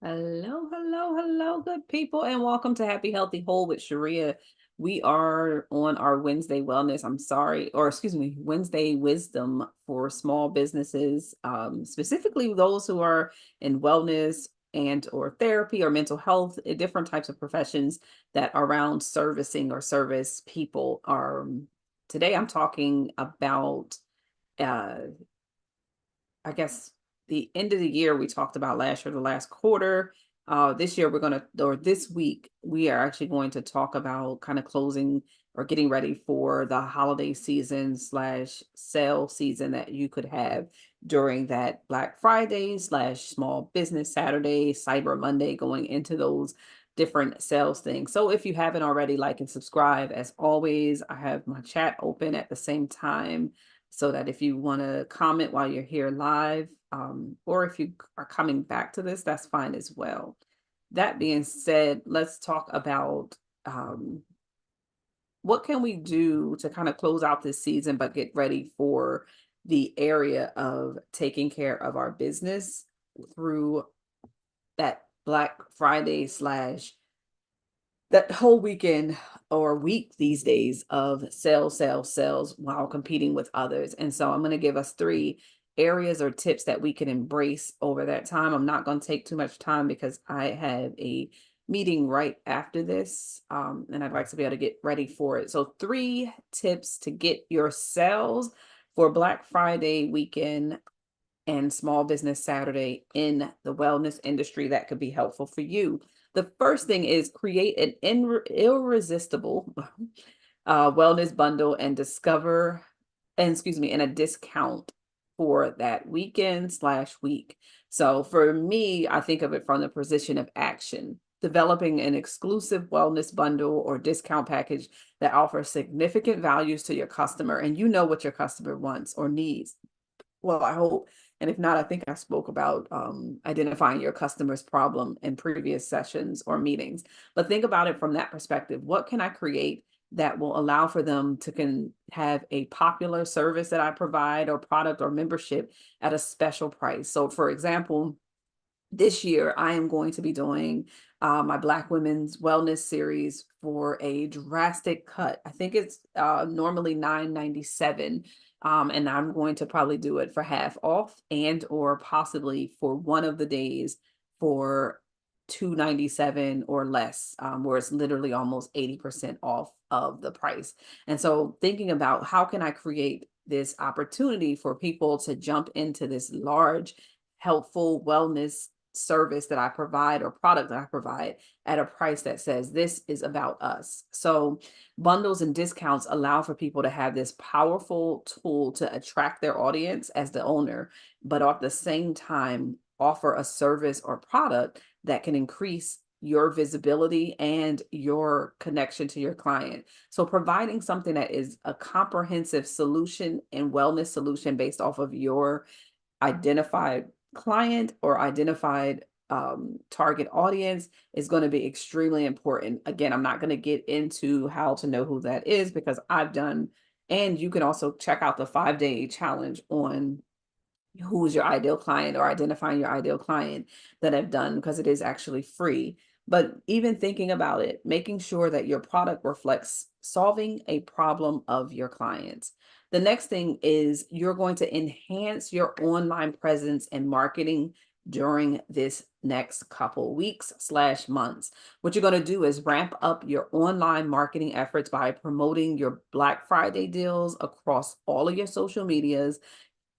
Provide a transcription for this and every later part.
Hello, hello, hello, good people, and welcome to Happy Healthy Whole with Sharia. We are on our Wednesday wellness. I'm sorry, or excuse me, Wednesday wisdom for small businesses, specifically those who are in wellness and or therapy or mental health, different types of professions that are around servicing or service people. Today I'm talking about uh I guess the end of the year we talked about last year, the last quarter. This year we're gonna, or this week, we are actually going to talk about kind of closing or getting ready for the holiday season slash sale season that you could have during that Black Friday slash Small Business Saturday, Cyber Monday, going into those different sales things. So if you haven't already, like and subscribe. As always, I have my chat open at the same time so that if you want to comment while you're here live, or if you are coming back to this, that's fine as well. That being said, let's talk about what can we do to kind of close out this season, but get ready for the area of taking care of our business through that Black Friday slash that whole weekend or week these days of sales, sales, sales while competing with others. And so I'm going to give us three areas or tips that we can embrace over that time. I'm not going to take too much time because I have a meeting right after this, and I'd like to be able to get ready for it. So, three tips to get your sales for Black Friday weekend and Small Business Saturday in the wellness industry that could be helpful for you. The first thing is create an irresistible wellness bundle and and a discount for that weekend slash week. So for me, I think of it from the position of action, developing an exclusive wellness bundle or discount package that offers significant values to your customer. And you know what your customer wants or needs. Well, I hope. And if not, I think I spoke about identifying your customer's problem in previous sessions or meetings. But think about it from that perspective. What can I create that will allow for them to can have a popular service that I provide or product or membership at a special price? So, for example, this year I am going to be doing my Black Women's Wellness series for a drastic cut. I think it's normally $9.97, and I'm going to probably do it for half off and or possibly for one of the days for $2.97 or less, where it's literally almost 80% off of the price. And so thinking about how can I create this opportunity for people to jump into this large helpful wellness service that I provide or product that I provide at a price that says this is about us. So bundles and discounts allow for people to have this powerful tool to attract their audience as the owner, but at the same time offer a service or product that can increase your visibility and your connection to your client. So providing something that is a comprehensive solution and wellness solution based off of your identified client or identified target audience is going to be extremely important. Again, I'm not going to get into how to know who that is because I've done, and you can also check out the 5-day challenge on who is your ideal client or identifying your ideal client that I've done because it is actually free. But even thinking about it, making sure that your product reflects solving a problem of your clients. The next thing is you're going to enhance your online presence and marketing during this next couple weeks slash months. What you're going to do is ramp up your online marketing efforts by promoting your Black Friday deals across all of your social medias.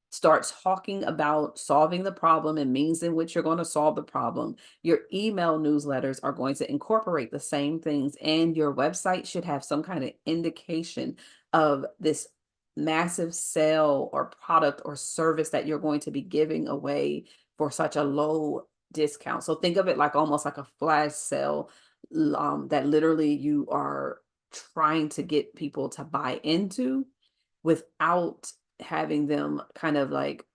Start talking about solving the problem and means in which you're going to solve the problem. Your email newsletters are going to incorporate the same things, and your website should have some kind of indication of this massive sale or product or service that you're going to be giving away for such a low discount. So think of it like almost like a flash sale, that literally you are trying to get people to buy into without having them kind of like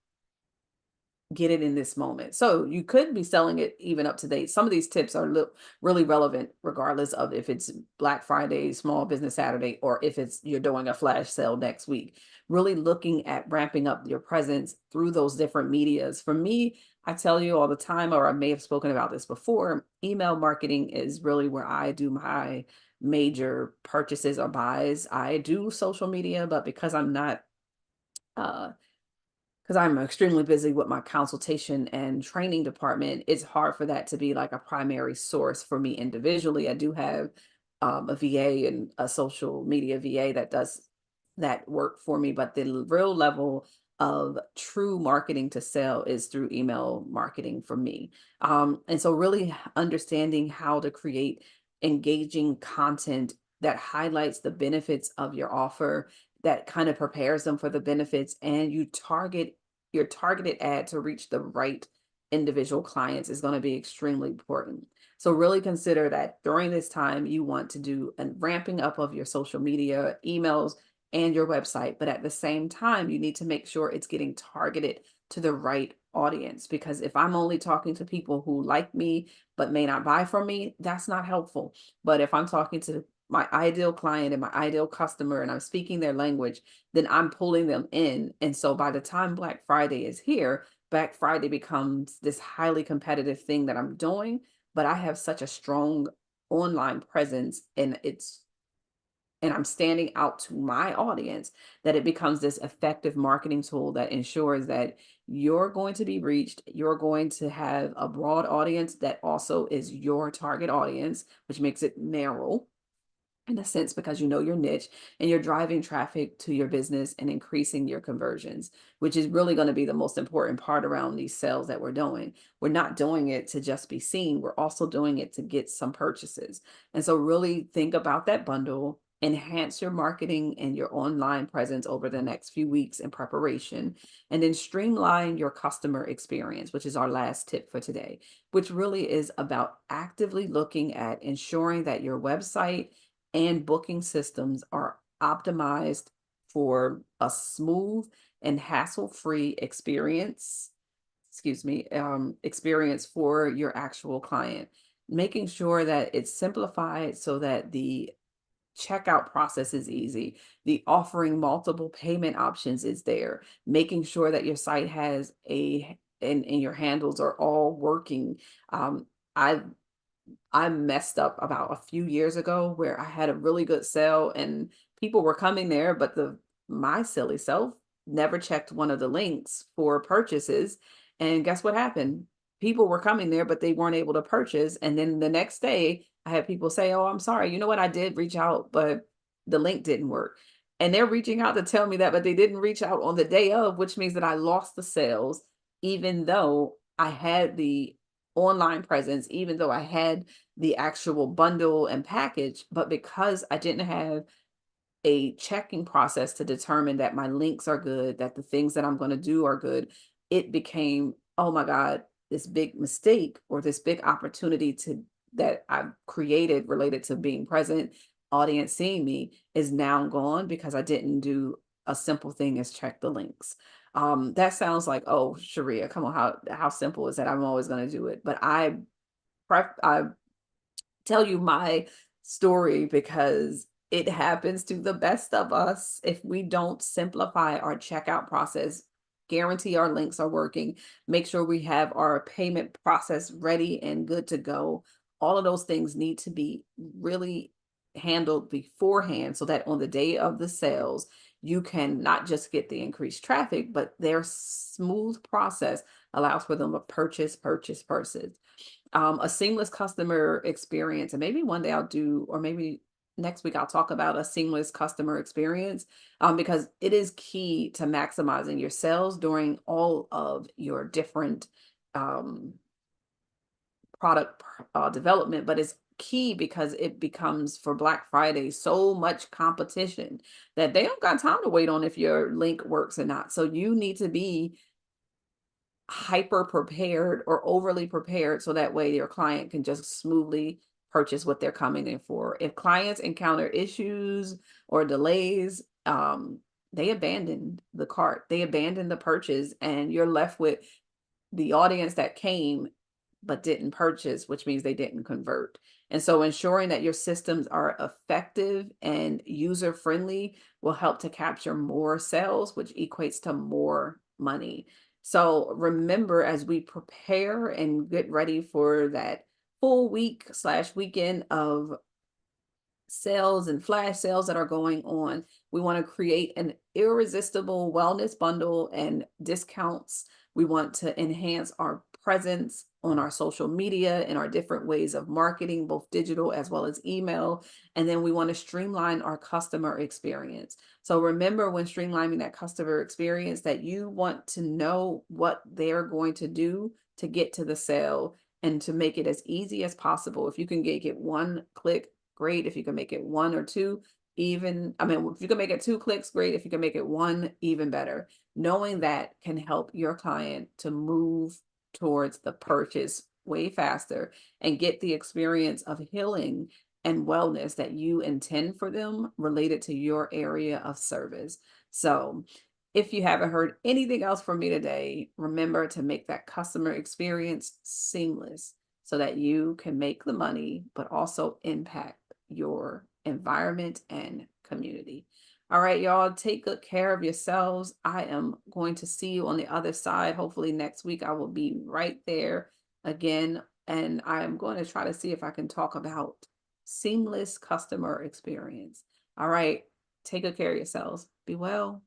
get it in this moment. So you could be selling it even up to date. Some of these tips are really relevant regardless of if it's Black Friday, Small Business Saturday, or if it's you're doing a flash sale next week. Really looking at ramping up your presence through those different medias. For me, I tell you all the time, or I may have spoken about this before, email marketing is really where I do my major purchases or buys. I do social media, but because I'm not uh because I'm extremely busy with my consultation and training department, it's hard for that to be like a primary source for me individually. I do have a VA and a social media VA that does that work for me, but the real level of true marketing to sell is through email marketing for me. And so, really understanding how to create engaging content that highlights the benefits of your offer, that kind of prepares them for the benefits, and you target your targeted ad to reach the right individual clients is going to be extremely important. So really consider that during this time you want to do a ramping up of your social media, emails, and your website, but at the same time you need to make sure it's getting targeted to the right audience, because if I'm only talking to people who like me but may not buy from me, that's not helpful. But if I'm talking to my ideal client and my ideal customer and I'm speaking their language, then I'm pulling them in. And so by the time Black Friday is here, Black Friday becomes this highly competitive thing that I'm doing, but I have such a strong online presence and I'm standing out to my audience that it becomes this effective marketing tool that ensures that you're going to be reached. You're going to have a broad audience that also is your target audience, which makes it narrow in a sense because you know your niche, and you're driving traffic to your business and increasing your conversions, which is really going to be the most important part around these sales that we're doing. We're not doing it to just be seen, we're also doing it to get some purchases. And so really think about that bundle, enhance your marketing and your online presence over the next few weeks in preparation, and then streamline your customer experience, which is our last tip for today, which really is about actively looking at ensuring that your website and booking systems are optimized for a smooth and hassle-free experience for your actual client. Making sure that it's simplified so that the checkout process is easy. The offering multiple payment options is there. Making sure that your site has and your handles are all working. Um, I I messed up about a few years ago where I had a really good sale and people were coming there, but my silly self never checked one of the links for purchases. And guess what happened? People were coming there, but they weren't able to purchase. And then the next day, I had people say, "Oh, I'm sorry. You know what? I did reach out, but the link didn't work." And they're reaching out to tell me that, but they didn't reach out on the day of, which means that I lost the sales, even though I had the online presence, even though I had the actual bundle and package, but because I didn't have a checking process to determine that my links are good, that the things that I'm going to do are good, it became, oh my God, this big mistake or this big opportunity to that I've created related to being present, audience seeing me is now gone because I didn't do a simple thing as check the links. That sounds like, oh, Sharia, come on, how simple is that? I'm always going to do it. But I tell you my story because it happens to the best of us. If we don't simplify our checkout process, guarantee our links are working, make sure we have our payment process ready and good to go. All of those things need to be really handled beforehand so that on the day of the sales, you can not just get the increased traffic, but their smooth process allows for them to purchase. A seamless customer experience. And maybe one day I'll do, or maybe next week I'll talk about a seamless customer experience, because it is key to maximizing your sales during all of your different um, product development. But it's key because it becomes for Black Friday so much competition that they don't got time to wait on if your link works or not. So you need to be hyper prepared or overly prepared so that way your client can just smoothly purchase what they're coming in for. If clients encounter issues or delays, they abandon the cart, they abandon the purchase, and you're left with the audience that came but didn't purchase, which means they didn't convert. And so ensuring that your systems are effective and user friendly will help to capture more sales, which equates to more money. So remember, as we prepare and get ready for that full week slash weekend of sales and flash sales that are going on, we want to create an irresistible wellness bundle and discounts. We want to enhance our presence on our social media and our different ways of marketing, both digital as well as email. And then we want to streamline our customer experience. So remember, when streamlining that customer experience, that you want to know what they're going to do to get to the sale and to make it as easy as possible. If you can get one click, great. If you can make it one or two, even, I mean, if you can make it 2 clicks, great. If you can make it one, even better. Knowing that can help your client to move towards the purchase way faster and get the experience of healing and wellness that you intend for them related to your area of service. So, if you haven't heard anything else from me today, remember to make that customer experience seamless so that you can make the money, but also impact your environment and community. All right, y'all, take good care of yourselves. I am going to see you on the other side. Hopefully next week I will be right there again. And I am going to try to see if I can talk about seamless customer experience. All right, take good care of yourselves. Be well.